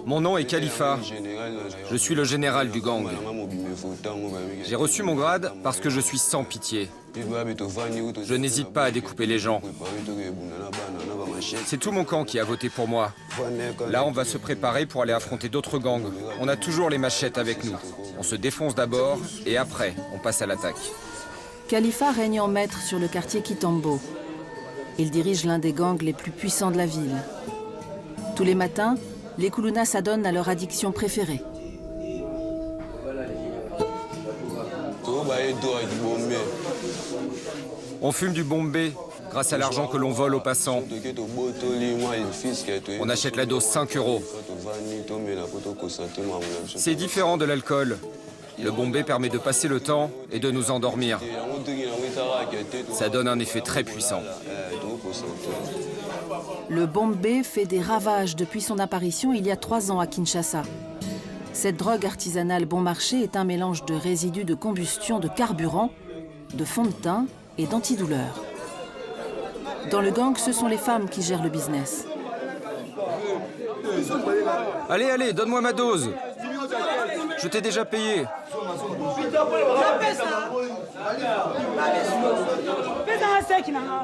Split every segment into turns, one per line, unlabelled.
Mon nom est Khalifa. Je suis le général du gang. J'ai reçu mon grade parce que je suis sans pitié. Je n'hésite pas à découper les gens. C'est tout mon camp qui a voté pour moi. Là, on va se préparer pour aller affronter d'autres gangs. On a toujours les machettes avec nous. On se défonce d'abord et après, on passe à l'attaque.
Khalifa règne en maître sur le quartier Kitambo. Il dirige l'un des gangs les plus puissants de la ville. Tous les matins, les Kulunas s'adonnent à leur addiction préférée.
On fume du bombé grâce à l'argent que l'on vole aux passants. On achète la dose 5 €. C'est différent de l'alcool. Le bombé permet de passer le temps et de nous endormir. Ça donne un effet très puissant.
Le bombé fait des ravages depuis son apparition il y a 3 ans à Kinshasa. Cette drogue artisanale bon marché est un mélange de résidus de combustion, de carburant, de fond de teint et d'antidouleur. Dans le gang, ce sont les femmes qui gèrent le business.
Allez, allez, donne-moi ma dose. Je t'ai déjà payé.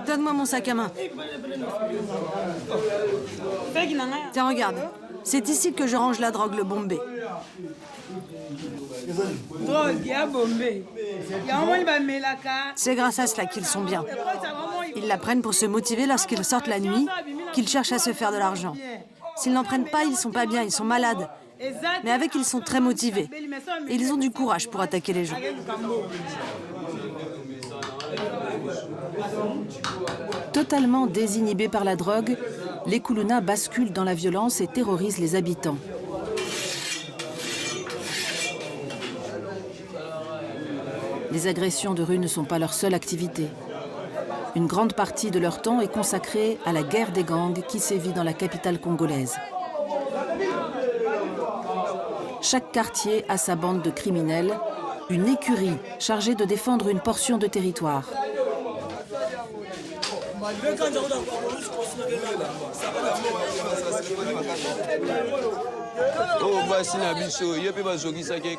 Donne-moi mon sac à main. Tiens, regarde. C'est ici que je range la drogue, le bombé. C'est grâce à cela qu'ils sont bien. Ils la prennent pour se motiver lorsqu'ils sortent la nuit, qu'ils cherchent à se faire de l'argent. S'ils n'en prennent pas, ils sont pas bien, ils sont malades. Mais avec, ils sont très motivés. Et ils ont du courage pour attaquer les gens.
Totalement désinhibés par la drogue, les Kulunas basculent dans la violence et terrorisent les habitants. Les agressions de rue ne sont pas leur seule activité. Une grande partie de leur temps est consacrée à la guerre des gangs qui sévit dans la capitale congolaise. Chaque quartier a sa bande de criminels, une écurie chargée de défendre une portion de territoire.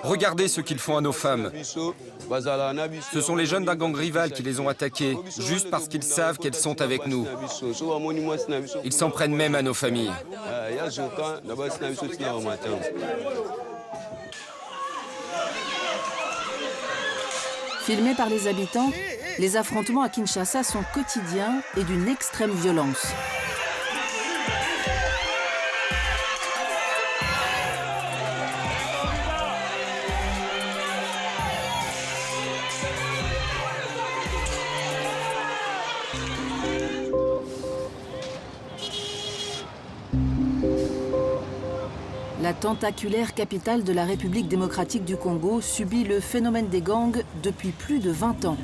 Regardez ce qu'ils font à nos femmes. Ce sont les jeunes d'un gang rival qui les ont attaqués, juste parce qu'ils savent qu'elles sont avec nous. Ils s'en prennent même à nos familles.
Filmés par les habitants, les affrontements à Kinshasa sont quotidiens et d'une extrême violence. La tentaculaire capitale de la République démocratique du Congo subit le phénomène des gangs depuis plus de 20 ans.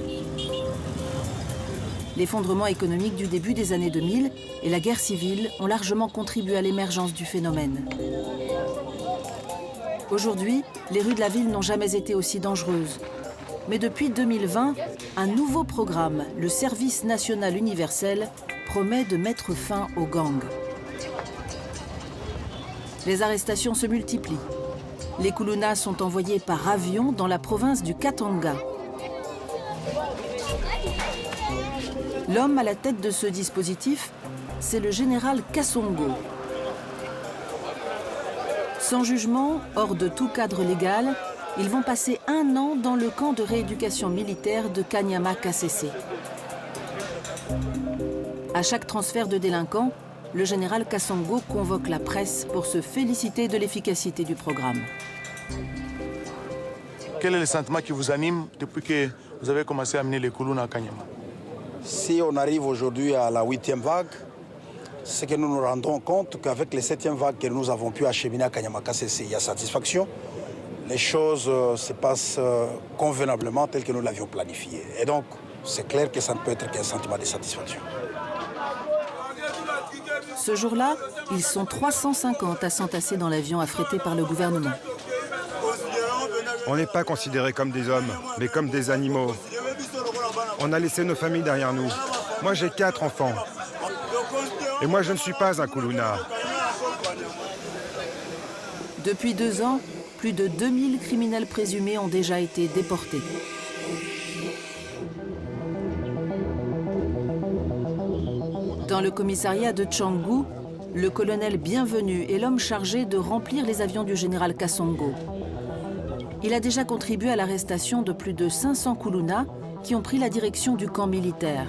L'effondrement économique du début des années 2000 et la guerre civile ont largement contribué à l'émergence du phénomène. Aujourd'hui, les rues de la ville n'ont jamais été aussi dangereuses. Mais depuis 2020, un nouveau programme, le Service national universel, promet de mettre fin aux gangs. Les arrestations se multiplient. Les Kulunas sont envoyés par avion dans la province du Katanga. L'homme à la tête de ce dispositif, c'est le général Kassongo. Sans jugement, hors de tout cadre légal, ils vont passer 1 an dans le camp de rééducation militaire de Kanyama-Kasese. À chaque transfert de délinquants, le général Kassongo convoque la presse pour se féliciter de l'efficacité du programme.
Quel est le sentiment qui vous anime depuis que vous avez commencé à amener les Kulunas à Kanyama?
Si on arrive aujourd'hui à la 8e vague, c'est que nous nous rendons compte qu'avec les 7e vagues que nous avons pu acheminer à Kanyama-Kasese, il y a satisfaction. Les choses se passent convenablement telles que nous l'avions planifié. Et donc, c'est clair que ça ne peut être qu'un sentiment de satisfaction.
Ce jour-là, ils sont 350 à s'entasser dans l'avion affrété par le gouvernement.
On n'est pas considérés comme des hommes, mais comme des animaux. On a laissé nos familles derrière nous. Moi, j'ai 4 enfants. Et moi, je ne suis pas un Kuluna.
Depuis 2 ans, plus de 2000 criminels présumés ont déjà été déportés. Dans le commissariat de Canggu, le colonel Bienvenu est l'homme chargé de remplir les avions du général Kassongo. Il a déjà contribué à l'arrestation de plus de 500 Koulouna qui ont pris la direction du camp militaire.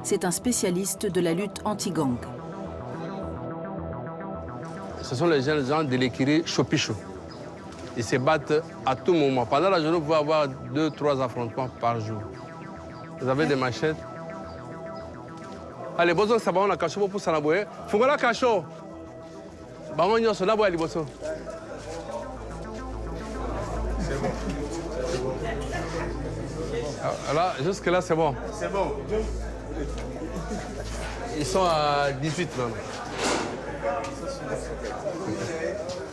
C'est un spécialiste de la lutte anti-gang.
Ce sont les gens de l'écurie Chopicho. Ils se battent à tout moment. Pendant la journée, vous pouvez avoir 2-3 affrontements par jour. Vous avez des machettes. Allez, bozo, ça va, on a caché pour ça. Faut la cacher. Bah, on y a cela, boy, bozo. C'est bon. Là, jusque-là, c'est bon. C'est bon. Ils sont à 18 même.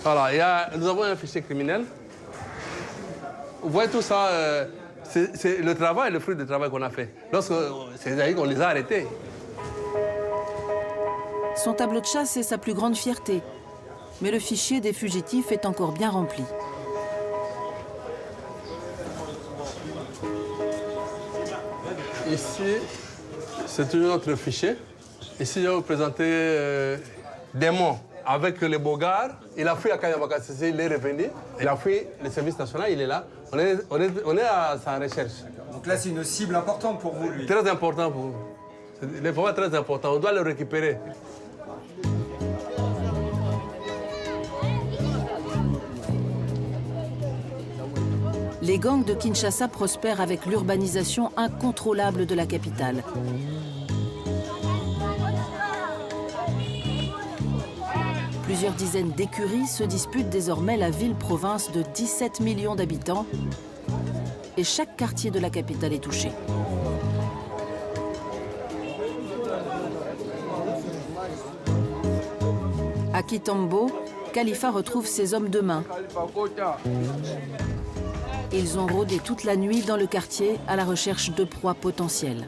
Voilà, nous avons un fichier criminel. Vous voyez tout ça, c'est le travail, le fruit du travail qu'on a fait. C'est-à-dire qu'on les a arrêtés.
Son tableau de chasse est sa plus grande fierté. Mais le fichier des fugitifs est encore bien rempli.
Ici, c'est toujours notre fichier. Ici, je vais vous présenter Démon avec les Bogards. Il a fui à Kanyamakassé, il est revenu. Il a fui le service national, il est là. On est à sa recherche.
Donc là, c'est une cible importante pour vous, lui.
Très important pour vous. Il est vraiment très important. On doit le récupérer.
Les gangs de Kinshasa prospèrent avec l'urbanisation incontrôlable de la capitale. Plusieurs dizaines d'écuries se disputent désormais la ville-province de 17 millions d'habitants et chaque quartier de la capitale est touché. À Kitambo, Khalifa retrouve ses hommes de main. Ils ont rôdé toute la nuit dans le quartier à la recherche de proies potentielles.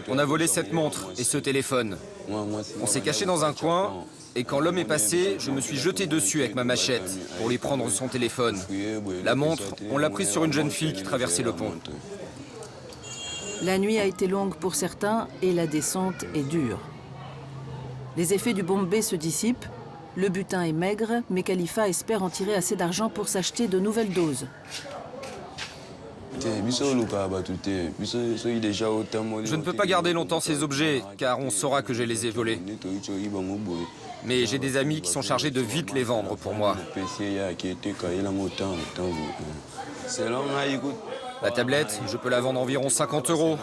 On a volé cette montre et ce téléphone. On s'est caché dans un coin et quand l'homme est passé, je me suis jeté dessus avec ma machette pour lui prendre son téléphone. La montre, on l'a prise sur une jeune fille qui traversait le pont.
La nuit a été longue pour certains et la descente est dure. Les effets du bombé se dissipent. Le butin est maigre, mais Khalifa espère en tirer assez d'argent pour s'acheter de nouvelles doses.
Je ne peux pas garder longtemps ces objets, car on saura que je les ai volés. Mais j'ai des amis qui sont chargés de vite les vendre pour moi. La tablette, je peux la vendre environ 50 €.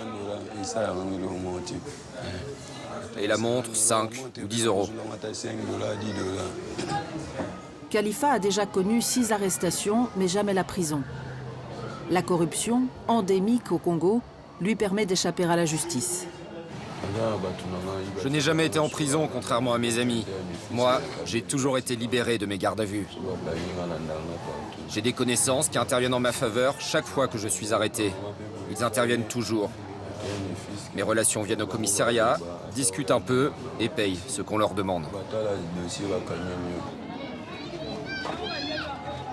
Et la montre, 5 ou 10 €.
Khalifa a déjà connu 6 arrestations, mais jamais la prison. La corruption, endémique au Congo, lui permet d'échapper à la justice.
Je n'ai jamais été en prison, contrairement à mes amis. Moi, j'ai toujours été libéré de mes gardes à vue. J'ai des connaissances qui interviennent en ma faveur chaque fois que je suis arrêté. Ils interviennent toujours. Mes relations viennent au commissariat, discutent un peu et payent ce qu'on leur demande.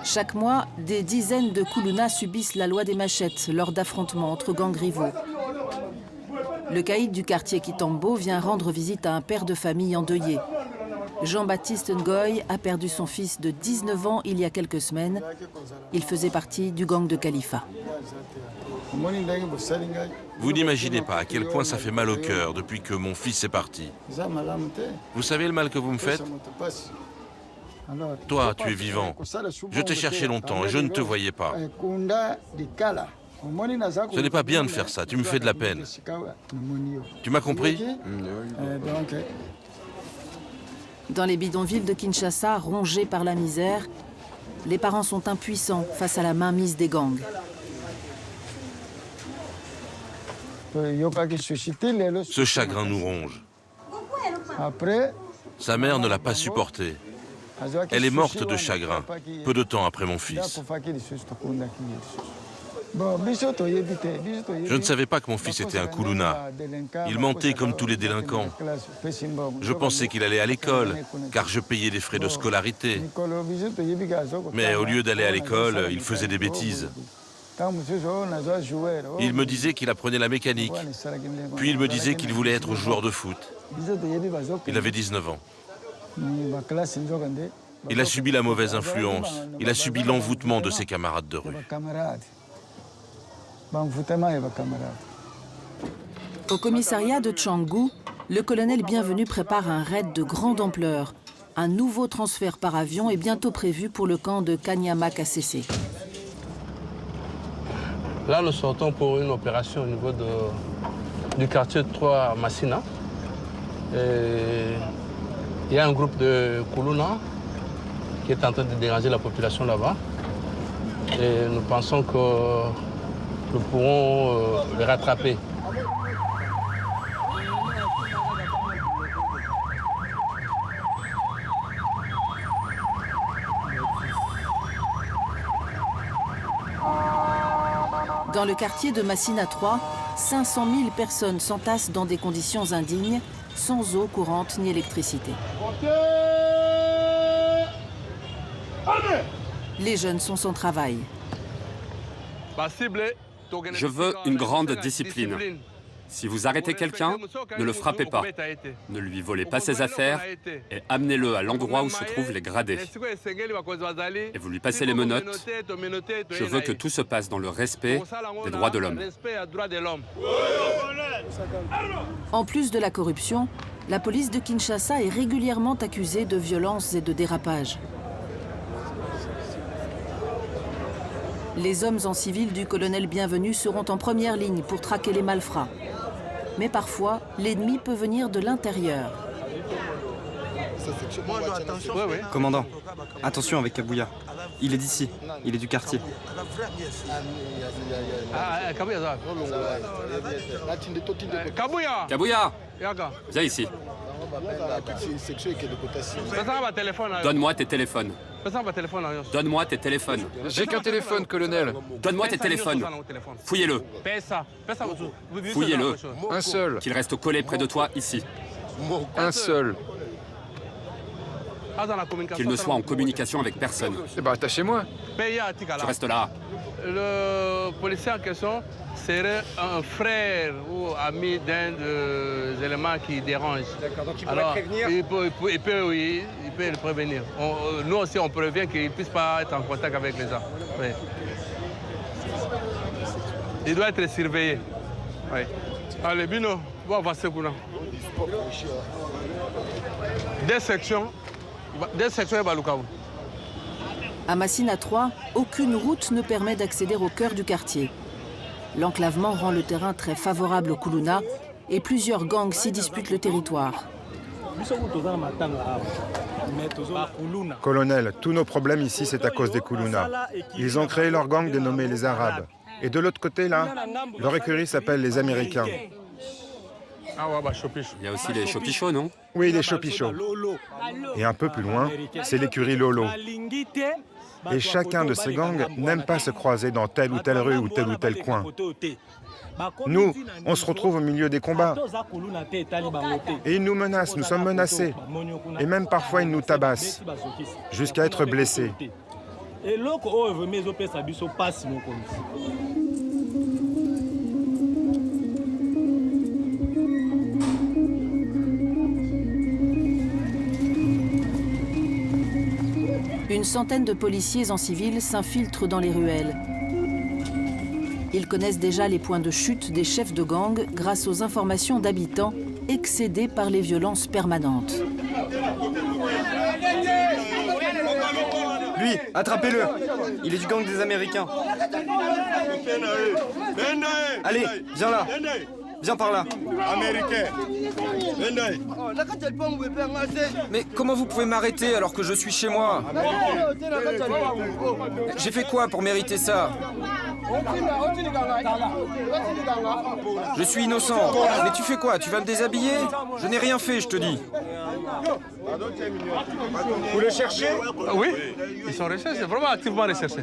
Chaque mois, des dizaines de Koulouna subissent la loi des machettes lors d'affrontements entre gangs rivaux. Le caïd du quartier Kitambo vient rendre visite à un père de famille endeuillé. Jean-Baptiste Ngoy a perdu son fils de 19 ans il y a quelques semaines. Il faisait partie du gang de Khalifa.
Vous n'imaginez pas à quel point ça fait mal au cœur depuis que mon fils est parti. Vous savez le mal que vous me faites? Toi, tu es vivant. Je t'ai cherché longtemps et je ne te voyais pas. Ce n'est pas bien de faire ça, tu me fais de la peine. Tu m'as compris?
Dans les bidonvilles de Kinshasa, rongés par la misère, les parents sont impuissants face à la mainmise des gangs.
Ce chagrin nous ronge. Sa mère ne l'a pas supporté. Elle est morte de chagrin, peu de temps après mon fils. Je ne savais pas que mon fils était un Kuluna. Il mentait comme tous les délinquants. Je pensais qu'il allait à l'école, car je payais les frais de scolarité. Mais au lieu d'aller à l'école, il faisait des bêtises. Il me disait qu'il apprenait la mécanique. Puis il me disait qu'il voulait être joueur de foot. Il avait 19 ans. Il a subi la mauvaise influence. Il a subi l'envoûtement de ses camarades de rue.
Au commissariat de Canggu, le colonel Bienvenu prépare un raid de grande ampleur. Un nouveau transfert par avion est bientôt prévu pour le camp de Kanyama-Kasese.
Là, nous sortons pour une opération au niveau du quartier 3 à Massina. Il y a un groupe de Kuluna qui est en train de déranger la population là-bas. Et nous pensons que nous pourrons les rattraper.
Dans le quartier de Massina 3, 500 000 personnes s'entassent dans des conditions indignes, sans eau courante ni électricité. Les jeunes sont sans travail.
Je veux une grande discipline. Si vous arrêtez quelqu'un, ne le frappez pas. Ne lui volez pas ses affaires et amenez-le à l'endroit où se trouvent les gradés. Et vous lui passez les menottes. Je veux que tout se passe dans le respect des droits de l'homme.
En plus de la corruption, la police de Kinshasa est régulièrement accusée de violences et de dérapages. Les hommes en civil du colonel Bienvenu seront en première ligne pour traquer les malfrats. Mais parfois, l'ennemi peut venir de l'intérieur.
Commandant, attention avec Kabouya. Il est d'ici, il est du quartier.
Kabouya, viens ici. Donne-moi tes téléphones. Donne-moi tes téléphones.
J'ai qu'un téléphone, colonel.
Donne-moi tes téléphones. Fouillez-le. Fouillez-le.
Un seul.
Qu'il reste collé près de toi, ici.
Un seul.
Qu'il ne soit en communication avec personne.
Eh ben, attachez-moi.
Tu restes là.
Le policier en question serait un frère ou ami d'un des éléments qui dérange.
D'accord, donc il pourrait prévenir.
Il peut le prévenir. Nous aussi, on prévient qu'il ne puisse pas être en contact avec les gens. Oui. Il doit être surveillé. Oui. Allez, Bino, on va se couler. Des sections et Balukaou.
À Massina 3, aucune route ne permet d'accéder au cœur du quartier. L'enclavement rend le terrain très favorable aux Kuluna et plusieurs gangs s'y disputent le territoire.
Colonel, tous nos problèmes ici, c'est à cause des Kuluna. Ils ont créé leur gang dénommé les Arabes. Et de l'autre côté, là, leur écurie s'appelle les Américains.
Il y a aussi les Chopichos, non?
Oui, les Chopichos. Et un peu plus loin, c'est l'écurie Lolo. Et chacun de ces gangs n'aime pas se croiser dans telle ou telle rue ou tel coin. Nous, on se retrouve au milieu des combats. Et ils nous menacent, nous sommes menacés. Et même parfois, ils nous tabassent, jusqu'à être blessés.
Une centaine de policiers en civil s'infiltrent dans les ruelles. Ils connaissent déjà les points de chute des chefs de gang grâce aux informations d'habitants excédés par les violences permanentes.
Lui, attrapez-le. Il est du gang des Américains. Allez, viens là. Viens par là.
Mais comment vous pouvez m'arrêter alors que je suis chez moi? J'ai fait quoi pour mériter ça? Je suis innocent. Mais tu fais quoi? Tu vas me déshabiller? Je n'ai rien fait, je te dis.
Vous le cherchez?
Oui, ils sont recherchés, vraiment activement recherchés.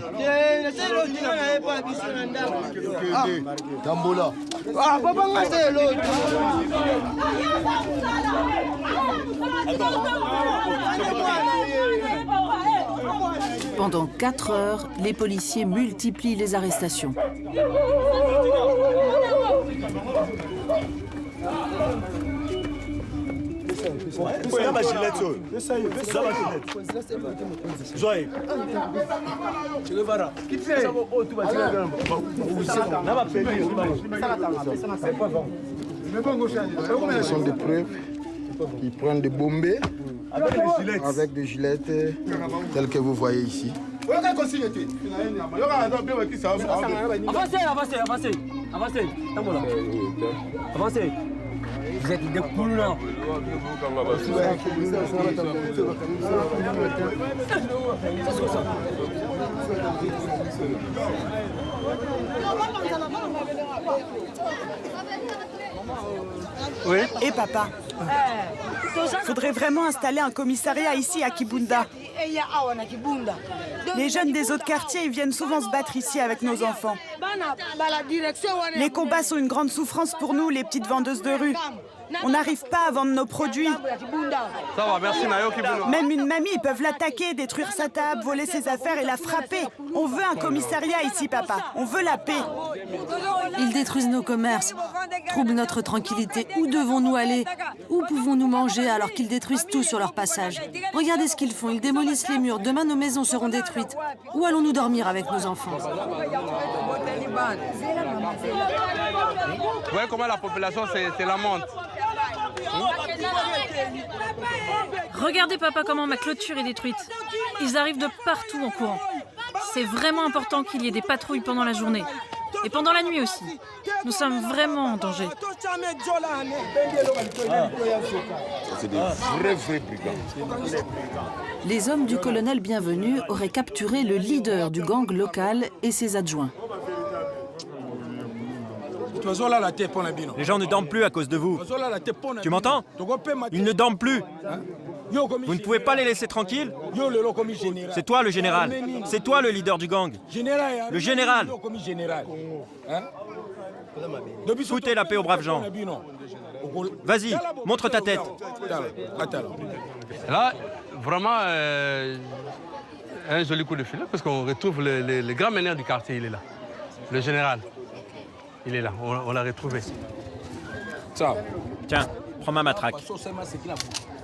Pendant 4 heures, les policiers multiplient les arrestations.
Ce sont des preuves. Ils prennent des bombées avec des gilettes telles que vous voyez ici.
Avancez. Vous êtes des poules là.
Oui.
Et papa, faudrait vraiment installer un commissariat ici à Kibunda. Les jeunes des autres quartiers, ils viennent souvent se battre ici avec nos enfants. Les combats sont une grande souffrance pour nous, les petites vendeuses de rue. On n'arrive pas à vendre nos produits.
Ça va, merci Nayo Kibuna.
Même une mamie, ils peuvent l'attaquer, détruire sa table, voler ses affaires et la frapper. On veut un commissariat ici, papa. On veut la paix.
Ils détruisent nos commerces, troublent notre tranquillité. Où devons-nous aller? Où pouvons-nous manger alors qu'ils détruisent tout sur leur passage? Regardez ce qu'ils font, ils démolissent les murs. Demain, nos maisons seront détruites. Où allons-nous dormir avec nos enfants?
Vous voyez comment la population se lamente.
Regardez papa comment ma clôture est détruite. Ils arrivent de partout en courant. C'est vraiment important qu'il y ait des patrouilles pendant la journée. Et pendant la nuit aussi. Nous sommes vraiment en danger.
C'est des vrais brigands.
Les hommes du colonel Bienvenu auraient capturé le leader du gang local et ses adjoints.
Les gens ne dorment plus à cause de vous. Tu m'entends? Ils ne dorment plus. Vous ne pouvez pas les laisser tranquilles? C'est toi le général. C'est toi le leader du gang. Le général. Foutez la paix aux braves gens. Vas-y, montre ta tête.
Là, vraiment, un joli coup de filet parce qu'on retrouve le grand meneur du quartier, il est là. Le général. Il est là, on l'a retrouvé.
Tiens, prends ma matraque.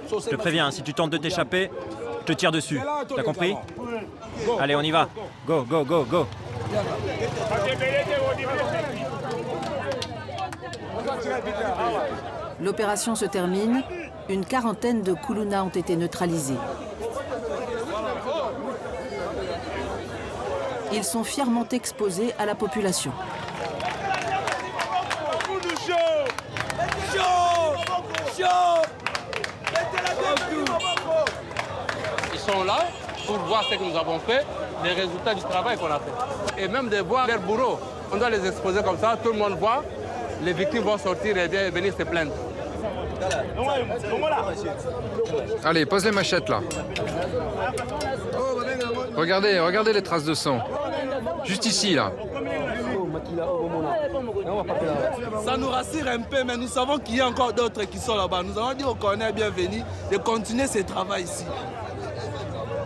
Je te préviens, si tu tentes de t'échapper, je te tire dessus. T'as compris? Allez, on y va. Go, go, go, go.
L'opération se termine. Une quarantaine de Koulouna ont été neutralisés. Ils sont fièrement exposés à la population.
Ils sont là pour voir ce que nous avons fait, les résultats du travail qu'on a fait. Et même de voir leurs bourreaux. On doit les exposer comme ça, tout le monde voit. Les victimes vont sortir et venir se plaindre.
Allez, pose les machettes là. Regardez les traces de sang. Juste ici là.
Ça nous rassure un peu, mais nous savons qu'il y a encore d'autres qui sont là-bas. Nous avons dit au colonel bienvenu de continuer ce travail ici.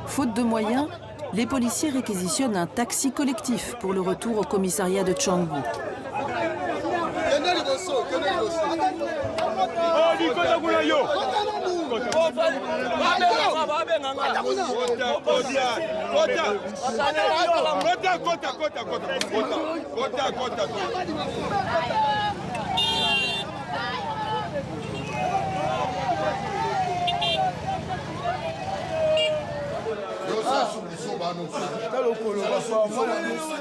Faute de moyens, les policiers réquisitionnent un taxi collectif pour le retour au commissariat de Tchangou.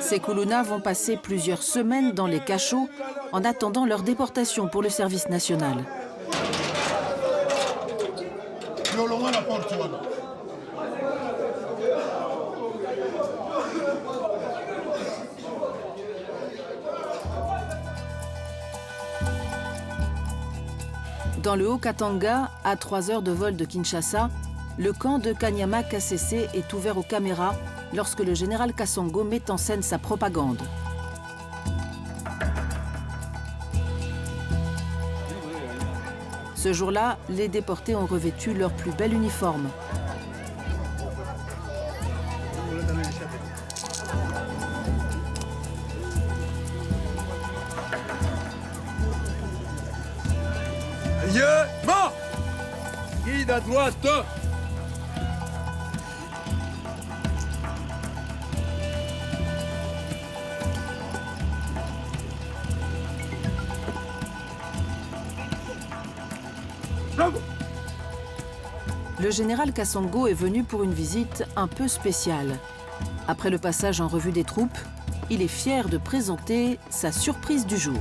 Ces Koulouna vont passer plusieurs semaines dans les cachots en attendant leur déportation pour le service national. Dans le Haut-Katanga, à 3 heures de vol de Kinshasa, le camp de Kanyama Kasese est ouvert aux caméras lorsque le général Kasongo met en scène sa propagande. Ce jour-là, les déportés ont revêtu leur plus bel uniforme.
Guide à droite.
Le général Kasongo est venu pour une visite un peu spéciale. Après le passage en revue des troupes, il est fier de présenter sa surprise du jour.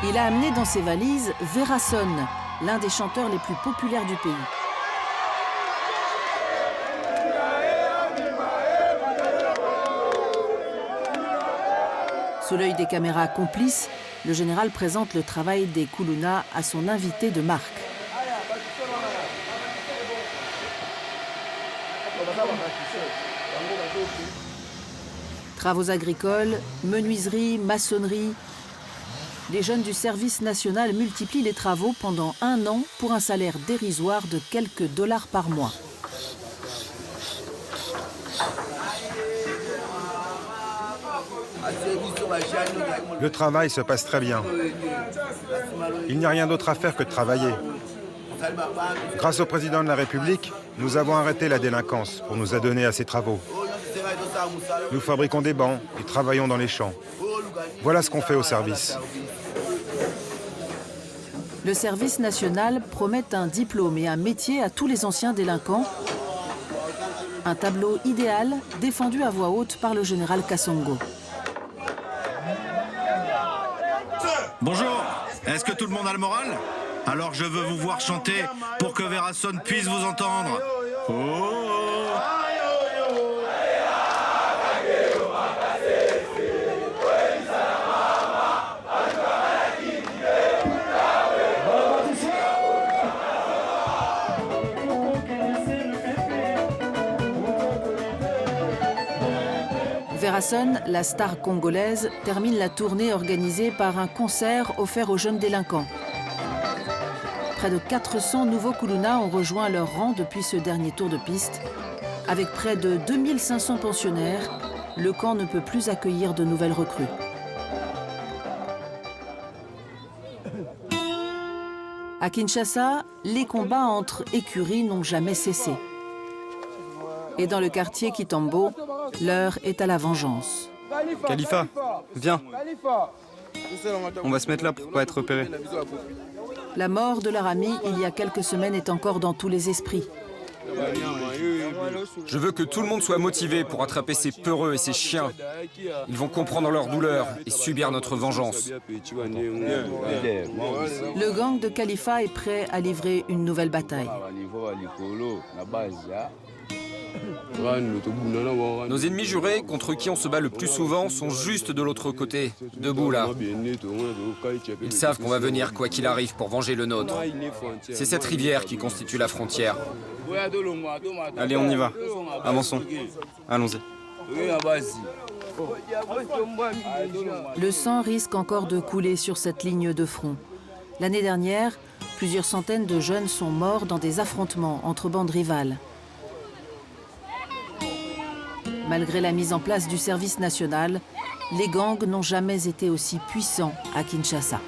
Il a amené dans ses valises Verason, l'un des chanteurs les plus populaires du pays. Sous l'œil des caméras complices, le général présente le travail des Kuluna à son invité de marque. Travaux agricoles, menuiserie, maçonnerie. Les jeunes du service national multiplient les travaux pendant 1 an pour un salaire dérisoire de quelques dollars par mois.
Le travail se passe très bien. Il n'y a rien d'autre à faire que de travailler. Grâce au président de la République, nous avons arrêté la délinquance pour nous adonner à ces travaux. Nous fabriquons des bancs et travaillons dans les champs. Voilà ce qu'on fait au service.
Le service national promet un diplôme et un métier à tous les anciens délinquants. Un tableau idéal défendu à voix haute par le général Kasongo.
Bonjour, est-ce que tout le monde a le moral? Alors je veux vous voir chanter pour que Verason puisse vous entendre. Oh.
Verason, la star congolaise, termine la tournée organisée par un concert offert aux jeunes délinquants. Près de 400 nouveaux Kuluna ont rejoint leur rang depuis ce dernier tour de piste. Avec près de 2500 pensionnaires, le camp ne peut plus accueillir de nouvelles recrues. À Kinshasa, les combats entre écuries n'ont jamais cessé. Et dans le quartier Kitambo, l'heure est à la vengeance.
Khalifa, viens. On va se mettre là pour pas être repéré.
La mort de leur ami, il y a quelques semaines, est encore dans tous les esprits.
Je veux que tout le monde soit motivé pour attraper ces peureux et ces chiens. Ils vont comprendre leur douleur et subir notre vengeance.
Le gang de Khalifa est prêt à livrer une nouvelle bataille.
Nos ennemis jurés, contre qui on se bat le plus souvent, sont juste de l'autre côté, debout là. Ils savent qu'on va venir quoi qu'il arrive pour venger le nôtre. C'est cette rivière qui constitue la frontière.
Allez, on y va. Avançons. Allons-y.
Le sang risque encore de couler sur cette ligne de front. L'année dernière, plusieurs centaines de jeunes sont morts dans des affrontements entre bandes rivales. Malgré la mise en place du service national, les gangs n'ont jamais été aussi puissants à Kinshasa.